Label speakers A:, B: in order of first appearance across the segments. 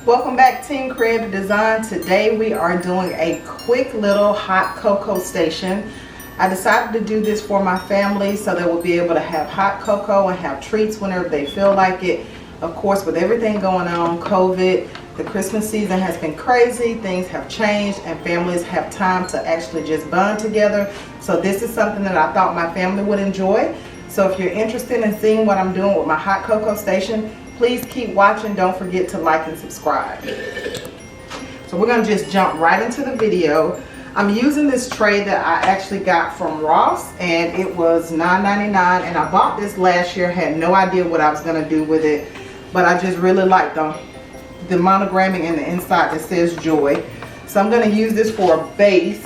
A: Welcome back, Team Creative Design. Today we are doing a quick little hot cocoa station. I decided to do this for my family so they will be able to have hot cocoa and have treats whenever they feel like it. Of course, with everything going on, COVID, the Christmas season has been crazy, things have changed, and families have time to actually just bond together. So this is something that I thought my family would enjoy. So if you're interested in seeing what I'm doing with my hot cocoa station, please keep watching. Don't forget to like and subscribe. So we're going to just jump right into the video. I'm using this tray that I actually got from Ross, and it was $9.99, and I bought this last year. Had no idea what I was going to do with it, but I just really like the monogramming in the inside that says joy. So I'm going to use this for a base,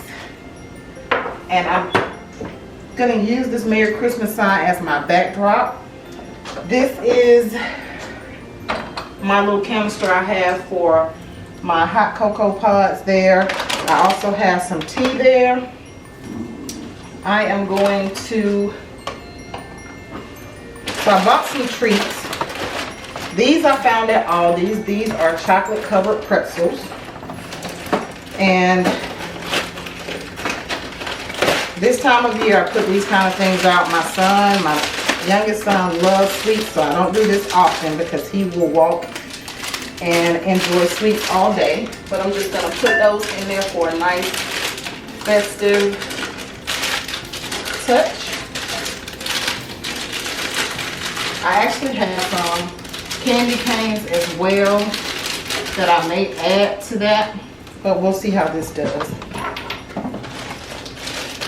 A: and I'm going to use this Merry Christmas sign as my backdrop. This is my little canister I have for my hot cocoa pods there. I also have some tea there. I am going to, so I bought some treats. These I found at Aldi's. These are chocolate covered pretzels. And this time of year I put these kind of things out. My youngest son loves sweets, so I don't do this often because he will walk and enjoy sweets all day. But I'm just going to put those in there for a nice festive touch. I actually have some candy canes as well that I may add to that, but we'll see how this does.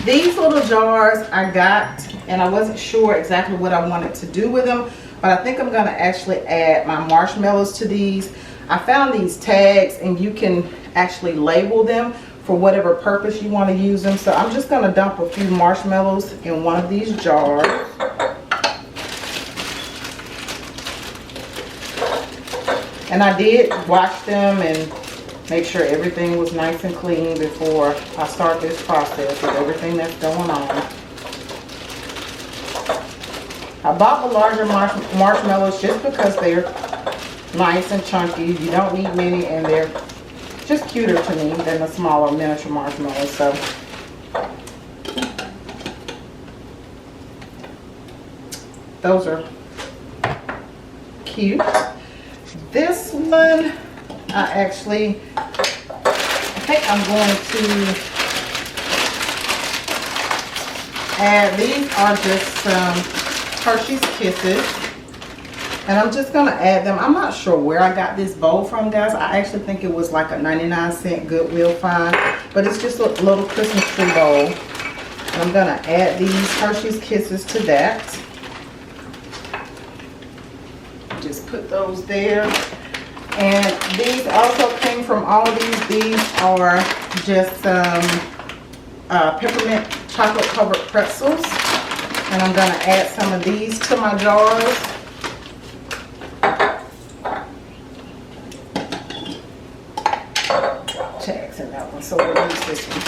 A: These little jars I got, and I wasn't sure exactly what I wanted to do with them, but I think I'm going to actually add my marshmallows to these. I found these tags, and you can actually label them for whatever purpose you want to use them. So I'm just going to dump a few marshmallows in one of these jars. And I did wash them and make sure everything was nice and clean before I start this process with everything that's going on. I bought the larger marshmallows just because they're nice and chunky. You don't need many, and they're just cuter to me than the smaller miniature marshmallows. So those are cute. This one, I think I'm going to add, these are just some Hershey's Kisses, and I'm just going to add them. I'm not sure where I got this bowl from, guys. I actually think it was like a 99-cent Goodwill find, but it's just a little Christmas tree bowl. And I'm going to add these Hershey's Kisses to that. Just put those there. And these also came from Aldi's. These are just peppermint chocolate covered pretzels. And I'm going to add some of these to my jars. Tags in that one, so we'll use this one.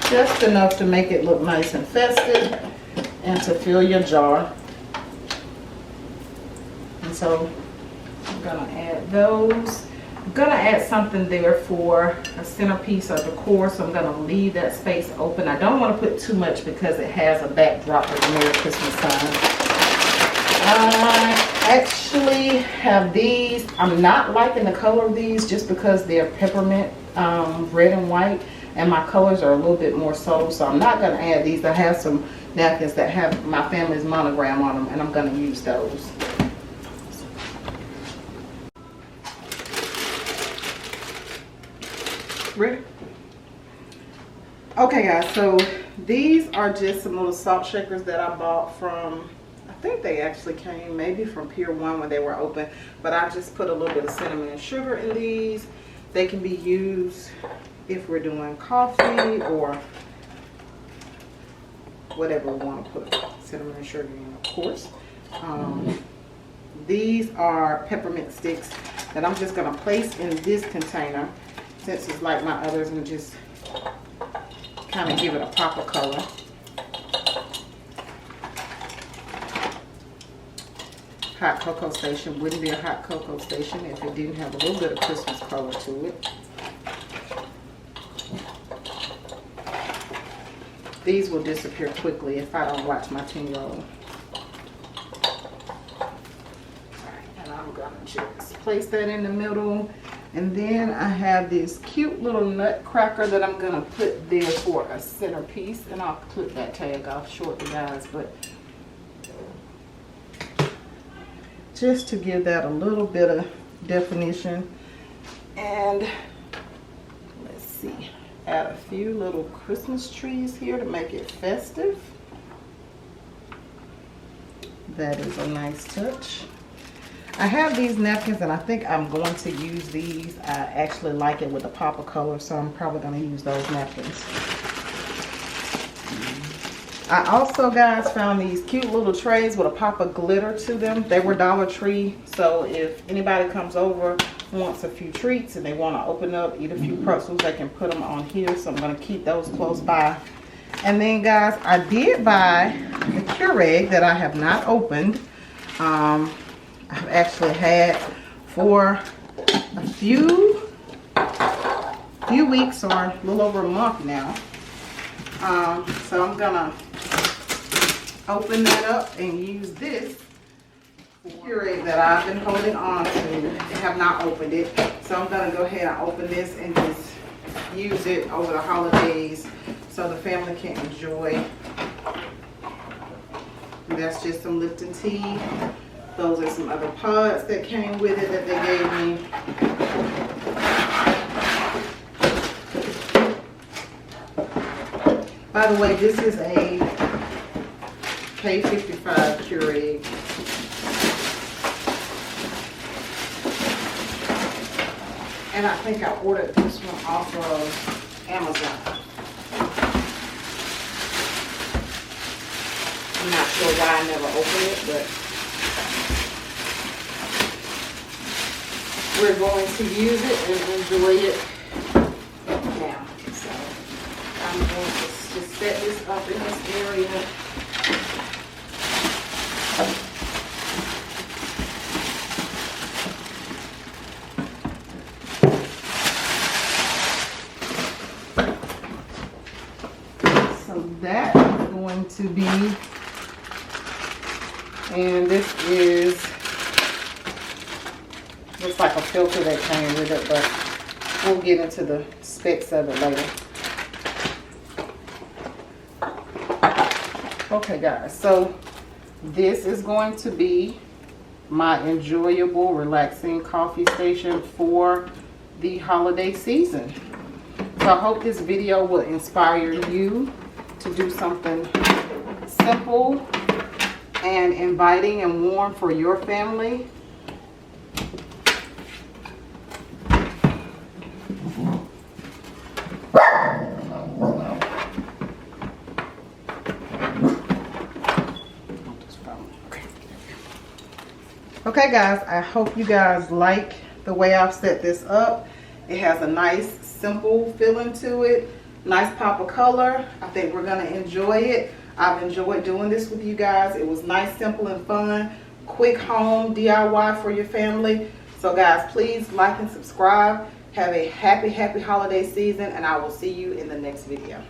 A: Just enough to make it look nice and festive and to fill your jar. And so I'm going to add those. I'm going to add something there for a centerpiece or decor, so I'm going to leave that space open. I don't want to put too much because it has a backdrop of the Merry Christmas sign. I actually have these. I'm not liking the color of these just because they're peppermint, red and white. And my colors are a little bit more subtle, so I'm not going to add these. I have some napkins that have my family's monogram on them, and I'm going to use those. Ready? Okay, guys, so these are just some little salt shakers that I bought from, I think they actually came maybe from Pier 1 when they were open, but I just put a little bit of cinnamon and sugar in these. They can be used if we're doing coffee or whatever we want to put cinnamon and sugar in, of course. These are peppermint sticks that I'm just going to place in this container since it's like my others, and just kind of give it a pop of color. Hot cocoa station wouldn't be a hot cocoa station if it didn't have a little bit of Christmas color to it. These will disappear quickly if I don't watch my 10-year-old. And I'm gonna just place that in the middle. And then I have this cute little nutcracker that I'm gonna put there for a centerpiece. And I'll clip that tag off shortly, guys. But just to give that a little bit of definition. And let's see. Add a few little Christmas trees here to make it festive. That is a nice touch. I have these napkins and I think I'm going to use these. I actually like it with a pop of color, so I'm probably going to use those napkins. I also, guys, found these cute little trays with a pop of glitter to them. They were Dollar Tree, so if anybody comes over, wants a few treats and they want to open up, eat a few pretzels, they can put them on here. So I'm going to keep those close by. And then, guys, I did buy the Keurig that I have not opened. I've actually had for a few weeks or a little over a month now. So I'm gonna open that up and use this Keurig that I've been holding on to. I have not opened it, so I'm gonna go ahead and open this and just use it over the holidays so the family can enjoy. And that's just some Lipton tea. Those are some other pods that came with it that they gave me. By the way, this is a K55 Keurig. And I think I ordered this one off of Amazon. I'm not sure why I never opened it, but we're going to use it and enjoy it now. So I'm going to just set this up in this area. So that is going to be, and this is, looks like a filter that came with it, but we'll get into the specs of it later. Okay, guys, so this is going to be my enjoyable, relaxing coffee station for the holiday season. So I hope this video will inspire you to do something simple and inviting and warm for your family. Okay, guys, I hope you guys like the way I've set this up. It has a nice, simple feeling to it. Nice pop of color. I think we're going to enjoy it. I've enjoyed doing this with you guys. It was nice, simple, and fun. Quick home DIY for your family. So, guys, please like and subscribe. Have a happy, happy holiday season, and I will see you in the next video.